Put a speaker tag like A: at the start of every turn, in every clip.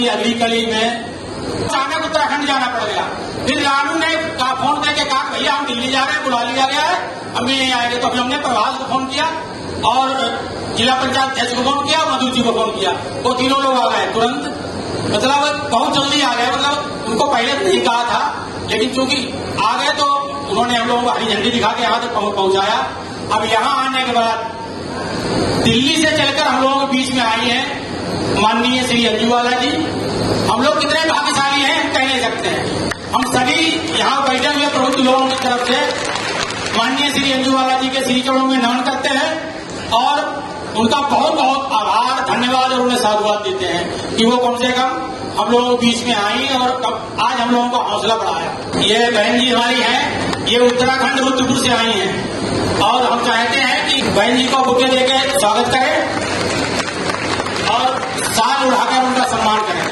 A: की अगली कड़ी में अचानक उत्तराखंड जाना पड़ गया। फिर लालू ने फोन करके कहा भैया हम दिल्ली जा रहे हैं, बुला लिया गया है, हम भी नहीं आएंगे। तो अभी हमने प्रभास को फोन किया और जिला पंचायत अध्यक्ष को फोन किया, मधु जी को फोन किया, वो तीनों लोग आ गए तुरंत। मतलब बहुत जल्दी आ गए, मतलब उनको पहले नहीं कहा था, लेकिन चूंकि आ गए तो उन्होंने हम लोगों को हरी झंडी दिखा के यहाँ तक पहुंचाया। अब यहाँ आने के बाद दिल्ली से चलकर हम लोगों के बीच में आई हैं माननीय श्री अंजूवाला जी। हम लोग कितने भाग्यशाली हैं कह नहीं सकते हैं। हम सभी यहाँ बैठे हुए प्रबुद्ध लोगों की तरफ से माननीय श्री अंजूवाला जी के श्री चरणों में नमन करते हैं और उनका बहुत बहुत आभार, धन्यवाद और उन्हें साधुवाद देते हैं कि वो कम से कम हम लोगों के बीच में आई और आज हम लोगों को हौसला बढ़ाया। ये बहन जी हमारी हैं, ये उत्तराखंड रुद्रपुर से आई हैं और हम चाहते हैं कि बहन जी को बुके देकर स्वागत करें और साल उड़ाकर उनका सम्मान करें।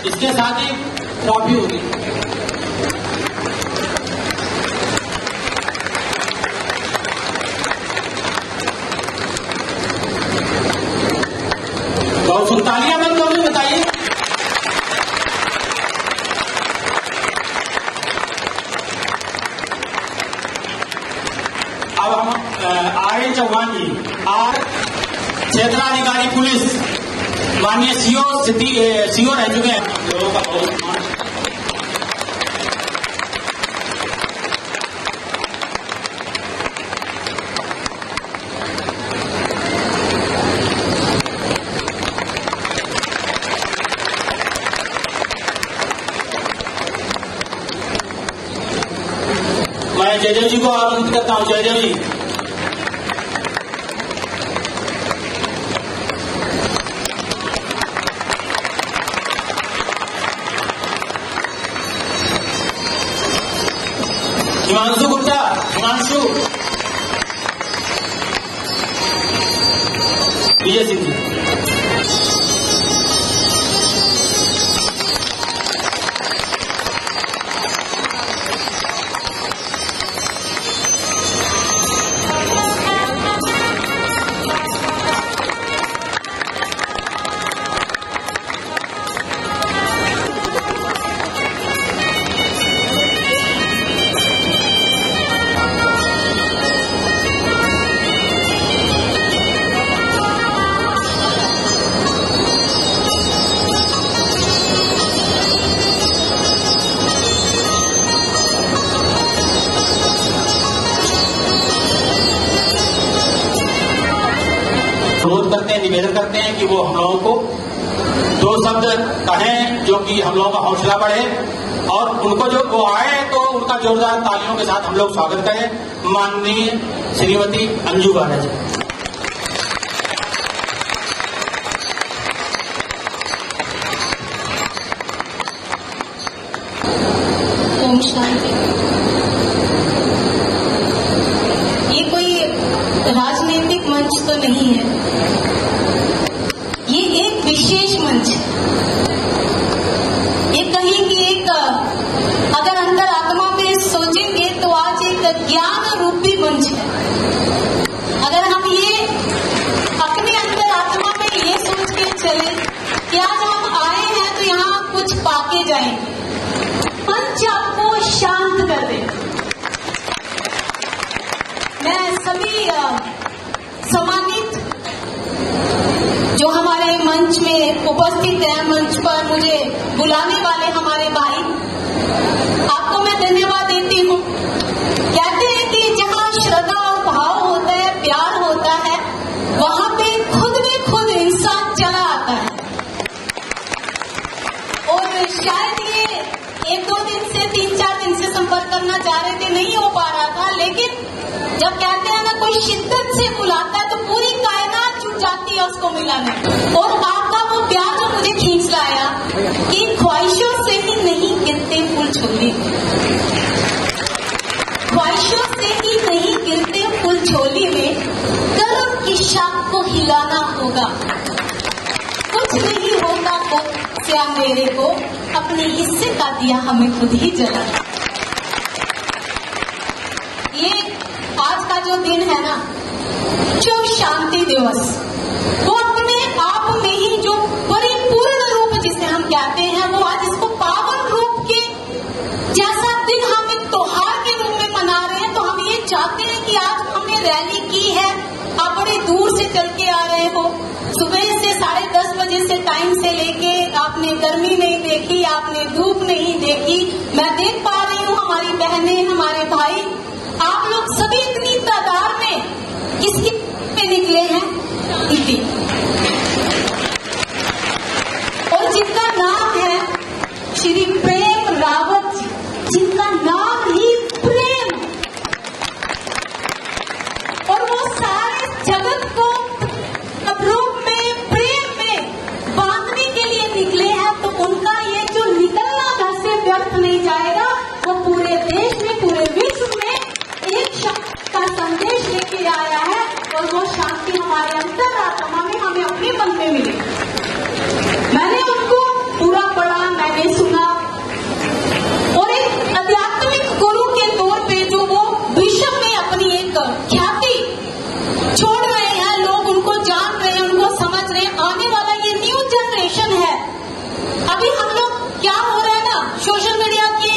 A: इसके साथ ही ट्रॉफी होगी। बहुत सुनतालियां बंद कर दूं, बताइए। अब हम आर चौहान जी, आर क्षेत्राधिकारी पुलिस, माननीय सीओ रह चुके हैं, लोगों का बहुत सम्मान। मैं जयदेव जी को आमंत्रित करता हूं। जयदेव जी, हिमांशु गुप्ता, हिमांशु, विजय सिंह जी, अनुरोध करते हैं, निवेदन करते हैं कि वो हम लोगों को दो शब्द कहें जो कि हम लोगों का हौसला बढ़े और उनको जो वो आए तो उनका जोरदार तालियों के साथ हम लोग स्वागत करें। माननीय श्रीमती अंजूवाला जी।
B: ओम शांति। ये कोई राजनीतिक मंच तो नहीं है, ये एक विशेष मंच है। ये कहीं की एक, अगर अंतर आत्मा में सोचेंगे तो आज एक ज्ञान रूपी मंच है। अगर हम ये अपने अंतर आत्मा में ये सोच के चले कि आज हम आए हैं तो यहाँ कुछ पाके जाएंगे, मंच आपको शांत कर दे। मैं सभी सम्मानित जो हमारे मंच में उपस्थित हैं, मंच पर मुझे बुलाने वाले हमारे भाई, आपको मैं धन्यवाद देती हूँ। कहते हैं कि जहाँ श्रद्धा और भाव होता है, प्यार होता है, वहां पे खुद में खुद इंसान चला आता है। और शायद ये 1-2 दिन से 3-4 दिन से संपर्क करना चाह रहे थे, नहीं हो पा रहा था, लेकिन जब कहते हैं ना कोई शिद्दत से बुलाता है तो पूरी कायनात जुट जाती है उसको मिलाने। और आपका वो प्यार जो मुझे खींच लाया कि ख्वाहिशों से ही नहीं गिरते फूल झोली, ख्वाहिशों से ही नहीं गिरते फूल झोली में, कर्म की शाख को हिलाना होगा। कुछ नहीं होगा तो क्या मेरे को अपने हिस्से का दिया हमें खुद ही जला। ये आज का जो दिन है ना, जो शांति दिवस, वो अपने आप में देखी, आपने धूप नहीं देखी। मैं देख पा रही हूँ हमारी बहनें, हमारे भाई, आप लोग सभी इतनी तादाद में किसकी पे निकले हैं? इति। और जिनका नाम है श्री प्रेम रावत जी, जिनका नाम ही प्रेम, और वो सारे जगत को रूप में, प्रेम में बांधने के लिए निकले हैं। तो उनका ये जो निकलना घर से व्यर्थ नहीं जाएगा, वो पूरे देश में, पूरे विश्व में एक शक्ति का संदेश लेके आया है। और वो शांति हमारे अंतरात्मा में, हमें अपने मन में मिली। मैंने उनको पूरा पढ़ा, मैंने सुना, और एक आध्यात्मिक गुरु के तौर पे जो वो विश्व में अपनी एक ख्याति छोड़ रहे हैं, लोग उनको जान रहे हैं, उनको समझ रहे हैं। आने वाला ये न्यू जनरेशन है। अभी हम लोग क्या हो रहा है ना, सोशल मीडिया के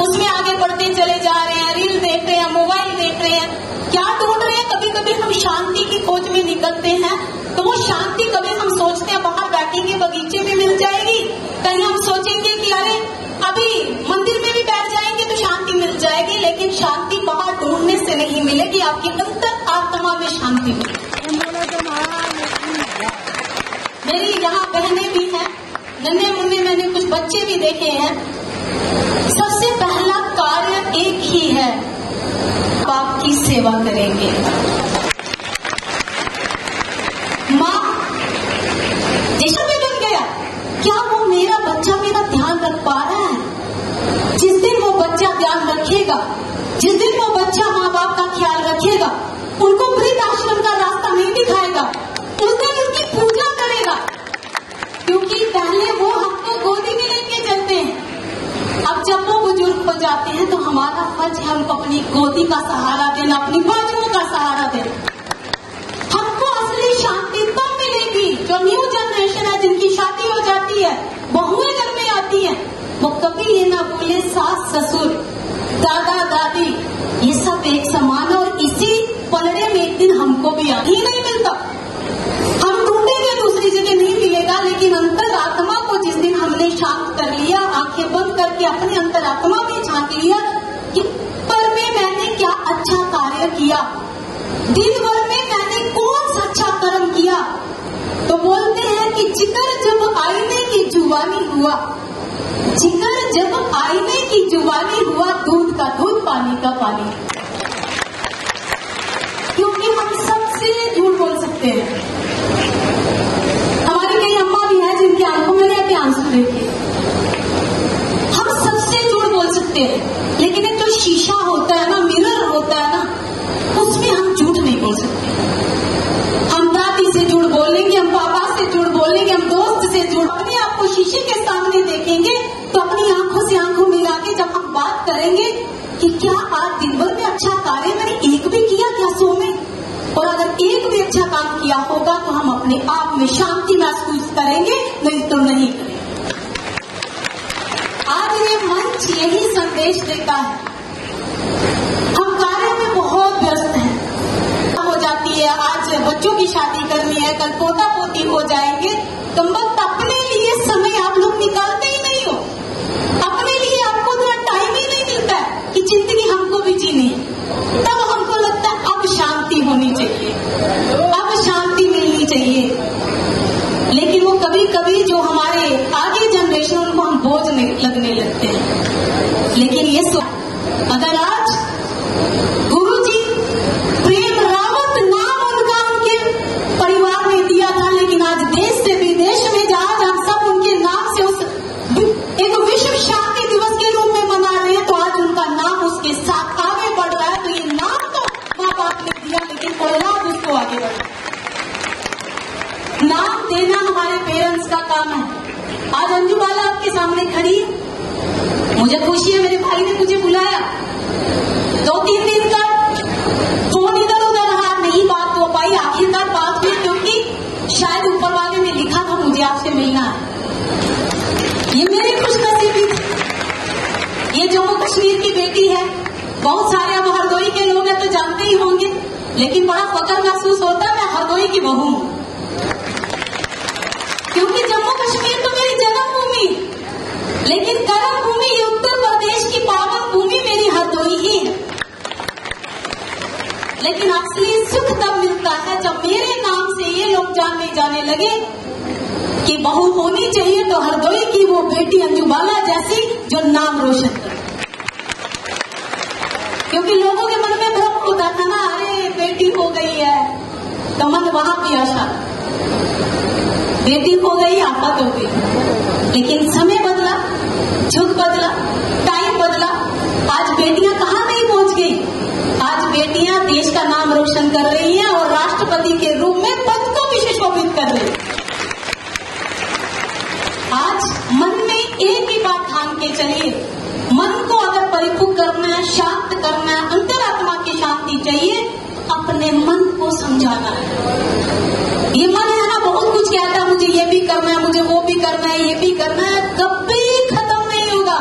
B: उसमें आगे बढ़ते चले जा रहे हैं, रील देख रहे हैं, मोबाइल देख रहे हैं, क्या ढूंढ रहे हैं? कभी कभी हम शांति की खोज में निकलते हैं, तो वो शांति कभी हम सोचते हैं बाहर बैठेंगे बगीचे में मिल जाएगी, कहीं हम सोचेंगे कि अरे अभी मंदिर में भी बैठ जाएंगे तो शांति मिल जाएगी, लेकिन शांति बाहर ढूंढने से नहीं मिलेगी, आपकी अंतर आत्मा में शांति मिलेगी। मेरी यहाँ बहनें भी हैं, नन्हे मुन्ने, मैंने कुछ बच्चे भी देखे हैं। सबसे पहला कार्य एक ही है, बाप की सेवा करेंगे। माँ जैसा भी बन गया, क्या वो मेरा बच्चा मेरा ध्यान रख पा रहा है? जिस दिन वो बच्चा ध्यान रखेगा, जिस दिन वो बच्चा माँ बाप का ख्याल रखेगा, उनको वृद्ध आश्रम का रास्ता नहीं दिखाएगा, उस दिन उनकी पूजा करेगा, क्योंकि पहले वो हमको गोदी में लेके चलते हैं। अब जब वो बुजुर्ग हो जाते हैं तो हमारा फर्ज है उनको अपनी गोदी का सहारा देना, अपनी बाजुओं का सहारा देना। हमको असली शांति तब मिलेगी जो न्यू जनरेशन है, जिनकी शादी हो जाती है, बहुएं घर में आती हैं, वो कभी ये ना बोले सास ससुर दादा दादी ये सब एक समान है। और इसी पलड़े में एक दिन हमको भी ही नहीं मिलता, हम ढूंढेंगे दूसरी जगह नहीं मिलेगा, लेकिन अंतर आत्मा को जिस दिन हमने शांत कर लिया, आंखें बंद करके अपने अंतर आत्मा में झांक लिया कि पर में मैंने क्या अच्छा कार्य किया, दिन भर में मैंने कौन सा अच्छा कर्म किया, तो बोलते हैं कि जिगर जब आईने की जुबानी हुआ, जिगर जब आईने की जुबानी हुआ, दूध का दूध पानी का पानी। क्योंकि हम सबसे झूठ बोल सकते हैं। हमारी कई अम्मा भी है जिनकी आंखों में रहते आंसू देखिए, हम सबसे झूठ बोल सकते हैं, लेकिन एक जो शीशा होता है ना, मिरर होता है ना, उसमें हम झूठ नहीं बोल सकते। हम दादी से झूठ बोलेंगे, हम पापा से झूठ बोलेंगे, हम दोस्त से झूठ, अपने आप को शीशे के सामने देखेंगे तो अपनी आंखों से आंखों मिला के जब हम बात करेंगे कि क्या आज दिन भर में अच्छा कार्य मैंने एक भी किया क्या 100 में, और अगर एक भी अच्छा काम किया होगा तो हम अपने आप में शांति महसूस करेंगे, नहीं तो नहीं करेंगे। आज ये मंच यही संदेश देता है। हम कार्य में बहुत व्यस्त हैं, हो जाती है, आज बच्चों की शादी करनी है, कल पोता पोती हो जाएंगे, तो वक्त अपने लिए समय आप लोग निकालते ही नहीं हो। अपने लिए आपको थोड़ा टाइम ही नहीं मिलता है कि जिंदगी हमको भी जीनी है। तब हमको लगता है अब शांति होनी चाहिए, अब शांति मिलनी चाहिए, लेकिन वो कभी कभी जो हमारे आगे जनरेशन, उनको हम बोझ लगने लगते हैं। लेकिन ये अगर आज गुरुजी प्रेम रावत नाम उनके परिवार ने दिया था, लेकिन आज देश से विदेश में जहां हम सब उनके नाम से उस एक विश्व शांति दिवस के रूप में मना रहे हैं, तो आज उनका नाम उसके साथ आगे बढ़ रहा है। तो ये नाम तो माँ बाप ने दिया, लेकिन परिवार उसको आगे बढ़ रहा है। नाम देना हमारे पेरेंट्स का काम है। आज अंजू बाला आपके सामने खड़ी है, मुझे खुशी है, मेरे भाई ने मुझे बुलाया, 2-3 दिन का फोन इधर उधर रहा, नहीं बात हो पाई, आखिरकार बात हुई, क्योंकि शायद ऊपर वाले ने लिखा था मुझे आपसे मिलना है। ये मेरी खुशनसीबी थी। ये जम्मू कश्मीर की बेटी है, बहुत सारे अब हरदोई के लोग हैं तो जानते ही होंगे, लेकिन बड़ा फख्र महसूस होता है मैं हरदोई की बहू हूं, क्योंकि जम्मू कश्मीर तो मेरी जन्मभूमि, लेकिन कर्म भूमि ये उत्तर प्रदेश की पावन भूमि मेरी हरदोई ही है। लेकिन असली सुख तब मिलता है जब मेरे नाम से ये लोग जानने जाने लगे कि बहू होनी चाहिए तो हरदोई की वो बेटी अंजू बाला जैसी जो नाम रोशन करे। क्योंकि लोगों के मन में भ्रम होता था ना, अरे बेटी हो गई है तो मन वहां भी आशा, बेटी हो गई आफत हो गई। लेकिन समय बदला, युग बदला, टाइम बदला, आज बेटियां कहां नहीं पहुंच गई। आज बेटियां देश का नाम रोशन कर रही हैं और राष्ट्रपति के रूप में पद को भी सुशोभित कर रही हैं। आज मन में एक ही बात ठान के चलिए, मन को अगर परिपक्व करना है, शांत करना है, अंतरात्मा की शांति चाहिए, अपने मन को समझाना है। ये मन है ना, बहुत कुछ कहता है, मुझे ये भी करना है, मुझे वो भी करना है, ये भी करना है, कभी खत्म नहीं होगा।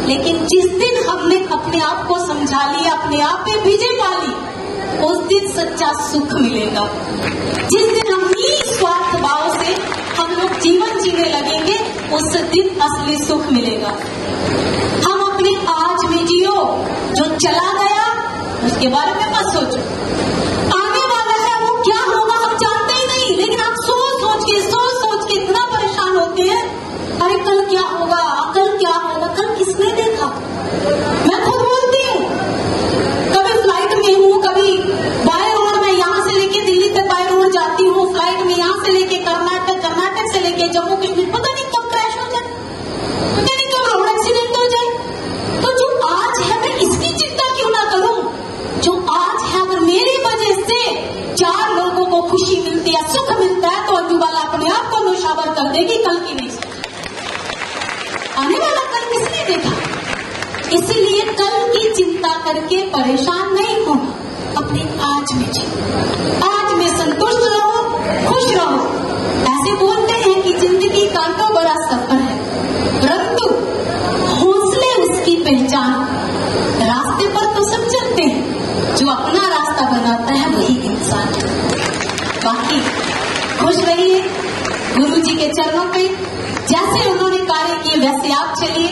B: लेकिन जिस दिन हमने अपने आप को समझा लिया, अपने आप पे विजय पा ली, उस दिन सच्चा सुख मिलेगा। जिस दिन हम निस्वार्थ भाव से हम लोग जीवन जीने लगेंगे, उस दिन असली सुख मिलेगा। हम अपने आज में जियो, जो चला गया उसके बारे में मत सोचो, आने वाला है वो क्या होगा हम जानते ही नहीं। लेकिन आप सोच सोच के इतना परेशान होते हैं, अरे कल क्या होगा, कल क्या होगा, कल किसने देखा। मैं खुद बोलती हूँ, कभी फ्लाइट में हूँ, कभी बाय रोड में यहाँ से लेके दिल्ली तक बाय रोड जाती हूँ, फ्लाइट में यहाँ से लेके कर्नाटक, कर्नाटक से लेके जम्मू कश्मीर, पता नहीं कब क्रैश हो जाए, पता नहीं कब रोड एक्सीडेंट हो जाए। तो जो आज है मैं इसकी चिंता क्यों ना करूं। जो आज है अगर मेरी वजह से 4 लोगों को खुशी मिलती है, सुख मिलता है, तो अंजू बाला अपने आप को नौशावर कर देगी, कल की नहीं। आने वाला कल किसने देखा। इसीलिए कल की चिंता करके परेशान नहीं होना, अपने आज में जियो, आज में संतुष्ट रहो, खुश रहो। ऐसे बोलते हैं कि जिंदगी का तो बड़ा सफर है, परंतु हौसले उसकी पहचान। रास्ते पर तो सब चलते हैं, जो अपना रास्ता बनाता है वही इंसान है। बाकी खुश रहिए गुरु जी के चरणों पे, जैसे उन्होंने कार्य किए वैसे आप चलिए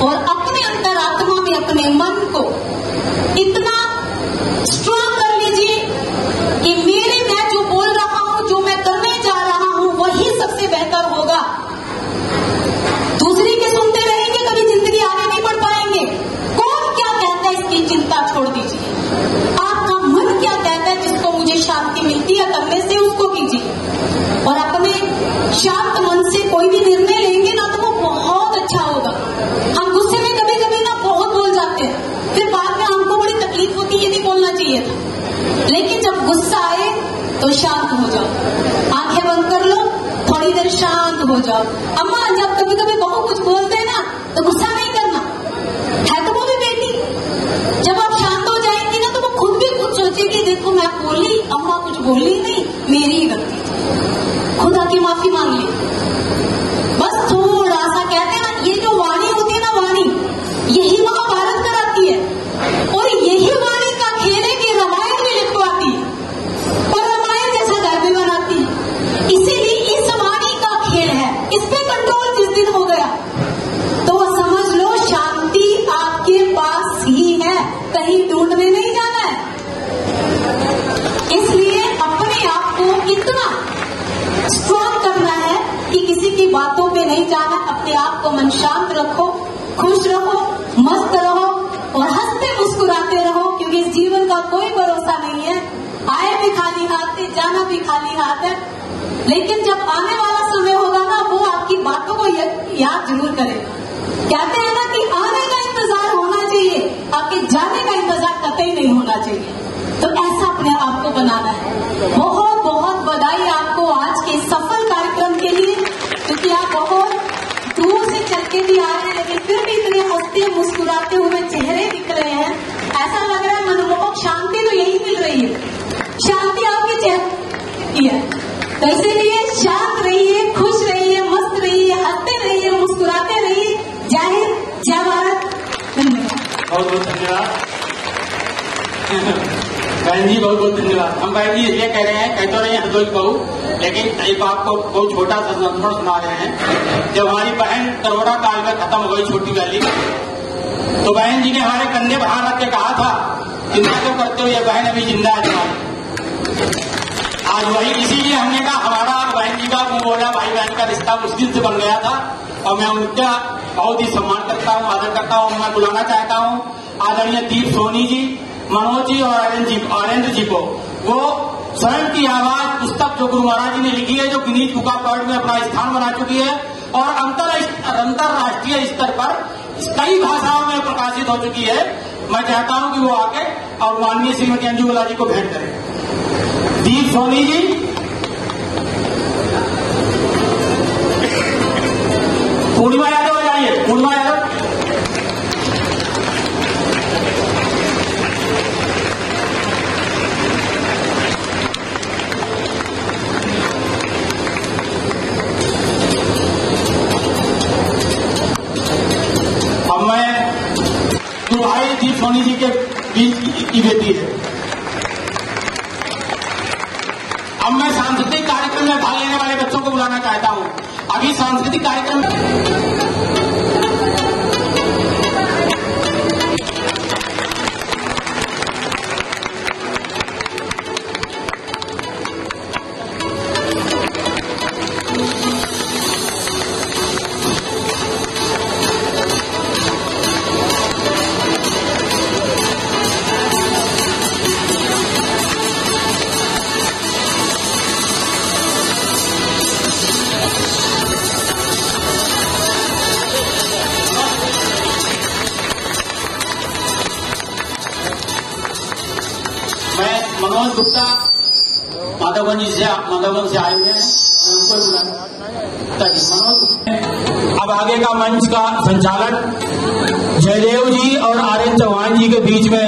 B: और अपने अंतरात्मा में अपने मन को इतना स्ट्रॉन्ग कर लीजिए कि मैं जो बोल रहा हूं, जो मैं करने जा रहा हूं, वही सबसे बेहतर होगा। दूसरी के सुनते रहेंगे, कभी जिंदगी आगे नहीं बढ़ पाएंगे। कौन क्या कहता है इसकी चिंता छोड़ दीजिए। आपका मन क्या कहता है, जिसको मुझे शांति मिलती है करने से, उसको कीजिए। और अपने शांत मन से कोई भी निर्णय लेंगे ना तो वो बहुत अच्छा होगा। हम गुस्से में कभी कभी ना बहुत बोल जाते हैं, फिर बाद में हमको बड़ी तकलीफ होती है, ये नहीं बोलना चाहिए था। लेकिन जब गुस्सा आए तो शांत हो जाओ, आंखें बंद कर लो, थोड़ी देर शांत हो जाओ। अम्मा जब कभी कभी बहुत कुछ बोलते हैं ना तो गुस्सा नहीं करना है, तो वो भी बेटी। जब आप शांत हो जाएंगी ना तो वो खुद भी कुछ सोचेगी, देखो मैं बोली, अम्मा कुछ बोली नहीं, मेरी ही गलती थी, खुदा की माफी मांग ली। बस थोड़ा सा कहते हैं ना, ये जो वाणी होती है ना, वाणी यही महाभारत कराती है और यही वाणी का खेल है कि रामायण भी लिखवाती है और रामायण जैसा घर भी बनाती है। इसीलिए इस वाणी का खेल है, इस पे कंट्रोल जिस दिन हो गया तो समझ लो शांति आपके पास ही है, कहीं ढूंढने नहीं जाना है। इसलिए अपने आप को इतना स्ट्रॉन्ग करना है कि किसी की बातों पे नहीं जाना। अपने आप को मन शांत रखो, खुश रहो, मस्त रहो और हंसते मुस्कुराते रहो, क्योंकि इस जीवन का कोई भरोसा नहीं है। आए भी खाली हाथ है, जाना भी खाली हाथ है। लेकिन जब आने वाला समय होगा ना, वो आपकी बातों को याद जरूर करेगा। कहते हैं ना कि आने का इंतजार होना चाहिए, आपके जाने का इंतजार कतई नहीं होना चाहिए। तो ऐसा अपने आप को बनाना है। बहुत बहुत बधाई आपको आज के सफल कार्यक्रम के लिए, क्योंकि आप बहुत दूर से चल के भी आ रहे हैं, लेकिन फिर भी इतने हंसते मुस्कुराते हुए चेहरे दिख रहे हैं। ऐसा लग रहा है मनमोहक शांति तो यही मिल रही है, शांति आपके चेहरे की है। तो इसीलिए शांत रहिए, खुश रहिए, मस्त रहिए, हंसते रहिए, मुस्कुराते रहिए। जय हिंद, जय भारत, धन्यवाद।
A: बहुत बहुत धन्यवाद बहन जी, बहुत बहुत धन्यवाद। हम बहन जी ये कह रहे हैं, कहते रहे हैं हरदोई बहू लेकिन एक आपको बहुत छोटा सा संस्मरण सुना रहे हैं। जब हमारी बहन करोड़ा काल में खत्म हो गई छोटी वाली, तो बहन जी ने हमारे कंधे पर हाथ रख के कहा था, चिंता क्यों करते हो, ये बहन अभी जिंदा है तुम्हारी। आज वही इसीलिए हमने कहा हमारा बहन जी का बोला भाई बहन का रिश्ता उस दिन से बन गया था, और मैं उनका बहुत ही सम्मान करता हूँ, आदर करता हूँ। मैं बुलाना चाहता हूँ आदरणीय दीप सोनी जी, मनोज जी और आनंद जी को। वो स्वयं की आवाज पुस्तक जो गुरु महाराज जी ने लिखी है, जो गिनीज बुक ऑफ वर्ल्ड में अपना स्थान बना चुकी है और अंतरराष्ट्रीय स्तर पर कई भाषाओं में प्रकाशित हो चुकी है। मैं चाहता हूं कि वो आके और माननीय श्रीमती अंजू गुला जी को भेंट करें। दीप सोनी जी, पूर्णिमा यादव आ जाइए, पूर्णिमा यादव। अब मैं भाई दीप सोनी जी के बीच की बेटी है। अब मैं सांस्कृतिक कार्यक्रम में भाग लेने वाले बच्चों को बुलाना चाहता हूं। अभी सांस्कृतिक कार्यक्रम मनोज गुप्ता माधवगंज से आए हुए हैं, उनको बुलाना। अब आगे का मंच का संचालन जयदेव जी और आर्यन चौहान जी के बीच में